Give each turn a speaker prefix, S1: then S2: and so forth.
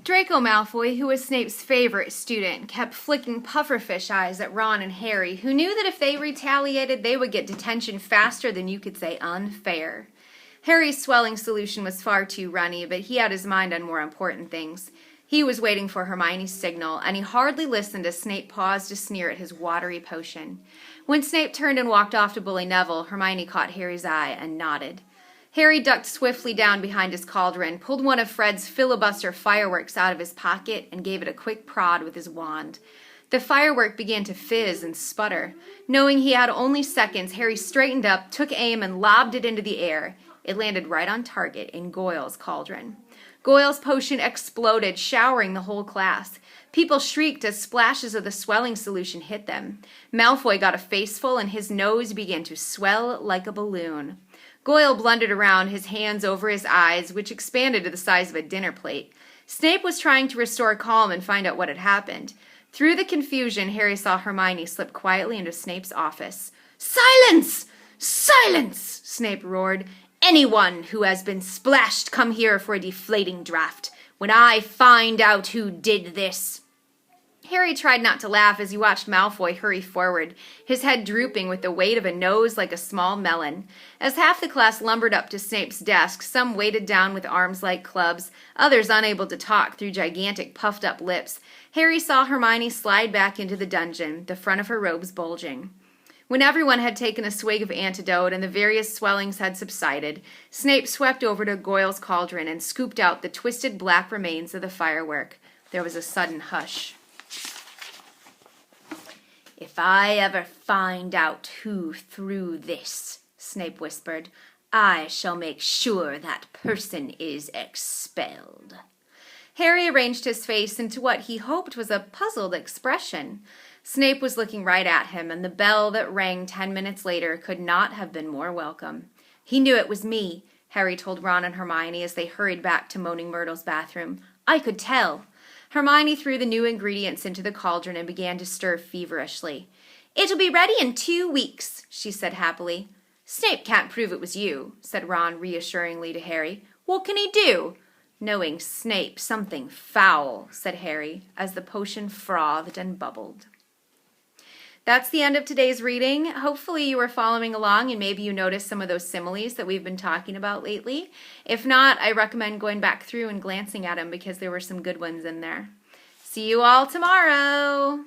S1: Draco Malfoy, who was Snape's favorite student, kept flicking pufferfish eyes at Ron and Harry, who knew that if they retaliated, they would get detention faster than you could say unfair. Harry's swelling solution was far too runny, but he had his mind on more important things. He was waiting for Hermione's signal, and he hardly listened as Snape paused to sneer at his watery potion. When Snape turned and walked off to bully Neville, Hermione caught Harry's eye and nodded. Harry ducked swiftly down behind his cauldron, pulled one of Fred's filibuster fireworks out of his pocket, and gave it a quick prod with his wand. The firework began to fizz and sputter. Knowing he had only seconds, Harry straightened up, took aim, and lobbed it into the air. It landed right on target in Goyle's cauldron. Goyle's potion exploded, showering the whole class. People shrieked as splashes of the swelling solution hit them. Malfoy got a faceful, and his nose began to swell like a balloon. Goyle blundered around, his hands over his eyes, which expanded to the size of a dinner plate. Snape was trying to restore calm and find out what had happened. Through the confusion, Harry saw Hermione slip quietly into Snape's office. "Silence! Silence!" Snape roared. "Anyone who has been splashed, come here for a deflating draft. When I find out who did this." Harry tried not to laugh as he watched Malfoy hurry forward, his head drooping with the weight of a nose like a small melon. As half the class lumbered up to Snape's desk, some weighted down with arms like clubs, others unable to talk through gigantic puffed-up lips, Harry saw Hermione slide back into the dungeon, the front of her robes bulging. When everyone had taken a swig of antidote and the various swellings had subsided, Snape swept over to Goyle's cauldron and scooped out the twisted black remains of the firework. There was a sudden hush. "If I ever find out who threw this," Snape whispered, "I shall make sure that person is expelled." Harry arranged his face into what he hoped was a puzzled expression. Snape was looking right at him, and the bell that rang 10 minutes later could not have been more welcome. "He knew it was me," Harry told Ron and Hermione as they hurried back to Moaning Myrtle's bathroom. "I could tell." Hermione threw the new ingredients into the cauldron and began to stir feverishly. "It'll be ready in 2 weeks," she said happily. "Snape can't prove it was you," said Ron reassuringly to Harry. "What can he do?" "Knowing Snape, something foul," said Harry, as the potion frothed and bubbled. That's the end of today's reading. Hopefully you were following along and maybe you noticed some of those similes that we've been talking about lately. If not, I recommend going back through and glancing at them because there were some good ones in there. See you all tomorrow!